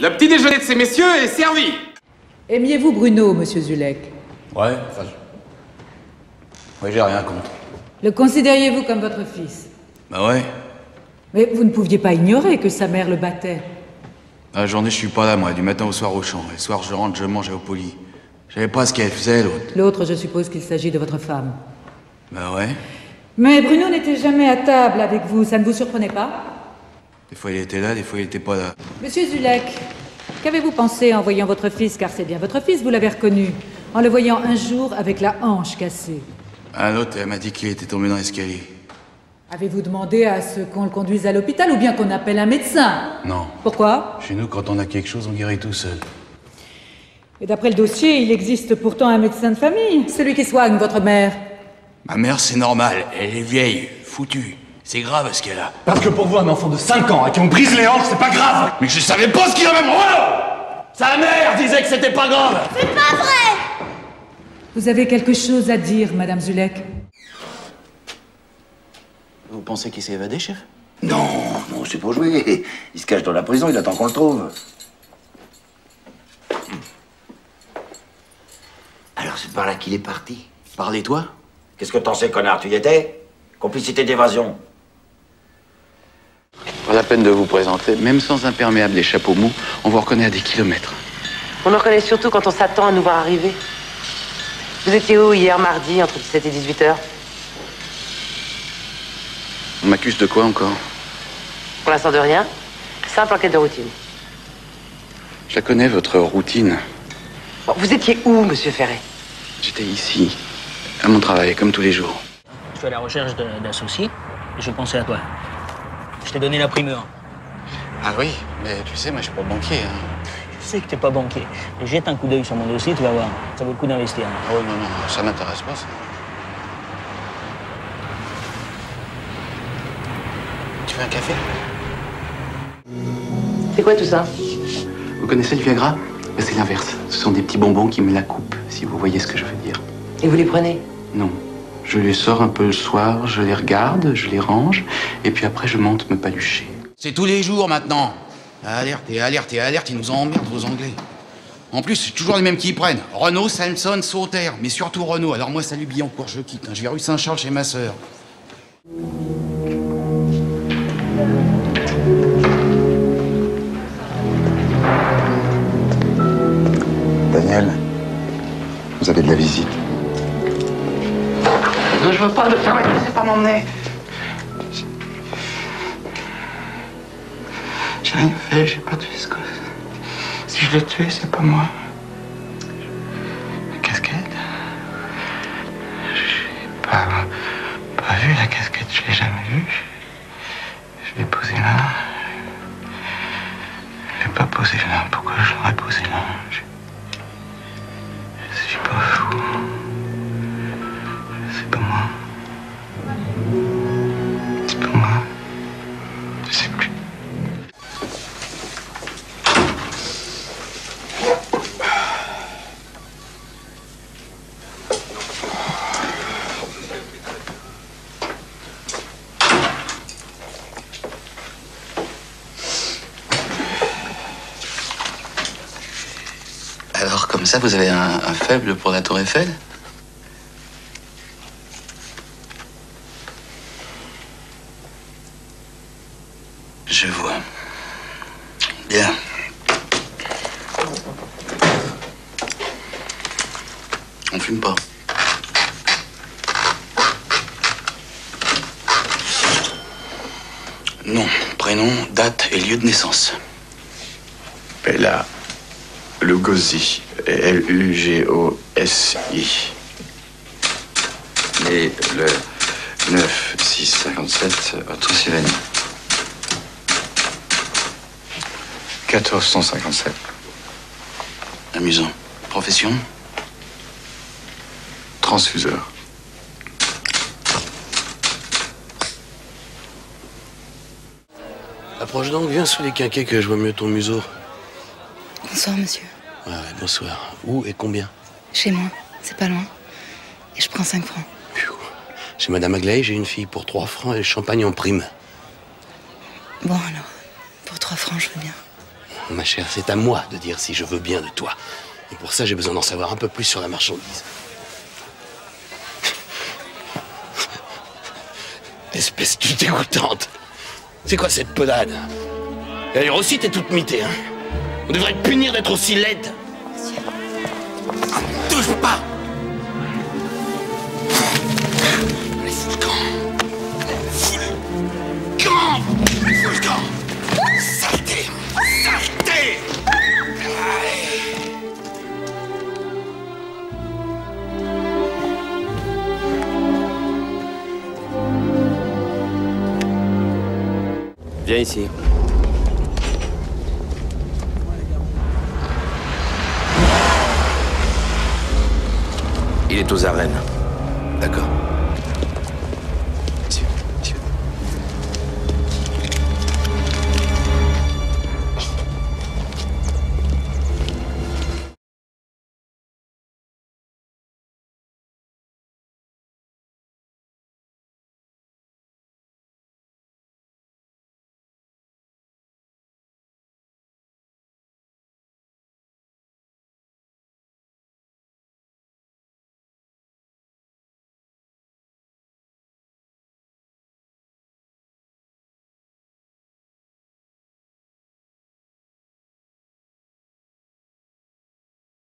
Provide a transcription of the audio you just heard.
Le petit déjeuner de ces messieurs est servi. Aimiez-vous Bruno, monsieur Zulek? Ouais, enfin... Ouais, j'ai rien contre. Le considériez-vous comme votre fils? Bah ouais. Mais vous ne pouviez pas ignorer que sa mère le battait. La journée, je suis pas là, moi, du matin au soir au champ. Et le soir, je rentre, je mange au poli. Je savais pas ce qu'elle faisait, l'autre. L'autre, je suppose qu'il s'agit de votre femme. Bah ouais. Mais Bruno n'était jamais à table avec vous, ça ne vous surprenait pas? Des fois, il était là, des fois, il était pas là. Monsieur Zulek, qu'avez-vous pensé en voyant votre fils, car c'est bien votre fils, vous l'avez reconnu, en le voyant un jour avec la hanche cassée? Un autre, elle m'a dit qu'il était tombé dans l'escalier. Avez-vous demandé à ce qu'on le conduise à l'hôpital ou bien qu'on appelle un médecin? Non. Pourquoi? Chez nous, quand on a quelque chose, on guérit tout seul. Et d'après le dossier, il existe pourtant un médecin de famille, celui qui soigne votre mère. Ma mère, c'est normal. Elle est vieille, foutue. C'est grave ce qu'elle a. Parce que pour vous, un enfant de 5 ans à qui on brise les hanches, c'est pas grave. Mais je savais pas ce qu'il a même... Sa mère disait que c'était pas grave. C'est pas vrai! Vous avez quelque chose à dire, Madame Zulek? Vous pensez qu'il s'est évadé, chef? Non, non, c'est pour jouer. Il se cache dans la prison, il attend qu'on le trouve. Alors c'est par là qu'il est parti. Parlez-toi. Qu'est-ce que t'en sais, connard? Tu y étais? Complicité d'évasion. Pas la peine de vous présenter. Même sans imperméable et chapeau mou, on vous reconnaît à des kilomètres. On nous reconnaît surtout quand on s'attend à nous voir arriver. Vous étiez où hier mardi, entre 17 et 18 heures? On m'accuse de quoi encore? Pour l'instant de rien. Simple enquête de routine. Je la connais, votre routine. Bon, vous étiez où, monsieur Ferret? J'étais ici, à mon travail, comme tous les jours. Je suis à la recherche d'un souci et je pensais à toi. Je t'ai donné la primeur. Ah oui, mais tu sais, moi je suis pas banquier. Hein. Je sais que t'es pas banquier. Mais jette un coup d'œil sur mon dossier, tu vas voir. Ça vaut le coup d'investir. Oh non, non, ça m'intéresse pas, ça. Tu veux un café? C'est quoi tout ça? Vous connaissez le Viagra? C'est l'inverse. Ce sont des petits bonbons qui me la coupent, si vous voyez ce que je veux dire. Et vous les prenez? Non. Je les sors un peu le soir, je les regarde, je les range, et puis après je monte me palucher. C'est tous les jours maintenant. Alerte et alerte et alerte, ils nous emmerdent vos Anglais. En plus, c'est toujours les mêmes qui y prennent. Renault, Samson, Sauter, mais surtout Renault. Alors moi, salut Billancourt, je quitte. Je vais rue Saint-Charles chez ma sœur. Daniel, vous avez de la visite. Non, je veux pas le faire, laissez pas m'emmener. J'ai rien fait, j'ai pas tué ce gosse. Si je l'ai tué, c'est pas moi. La casquette? J'ai pas vu la casquette, je l'ai jamais vue. Je l'ai posée là. Je l'ai pas posée là. Pourquoi je l'aurais posée là? Je suis pas fou. C'est pas moi. C'est pas moi. Je sais plus. Alors, comme ça, vous avez un faible pour la Tour Eiffel? Je vois. Bien. On fume pas. Nom, prénom, date et lieu de naissance. Bella Lugosi. Lugosi. Et le 9-6-57 à Transylvanie. 1457. Amusant. Profession? Transfuseur. Approche donc, viens sous les quinquets que je vois mieux ton museau. Bonsoir, monsieur. Ouais, bonsoir. Où et combien? Chez moi, c'est pas loin. Et je prends 5 francs. Chez Madame Aglaé, j'ai une fille pour 3 francs et le champagne en prime. Bon, alors, pour 3 francs, je veux bien. Ma chère, c'est à moi de dire si je veux bien de toi. Et pour ça, j'ai besoin d'en savoir un peu plus sur la marchandise. Espèce de dégoûtante. C'est quoi cette pelade? Et d'ailleurs aussi, t'es toute mitée, hein. On devrait te punir d'être aussi laide. Ah, ne touche pas. Allez, fous le camp. Fous le camp. Fous le camp. Saleté. Saleté. Allez. Viens ici. Il est aux arènes. D'accord.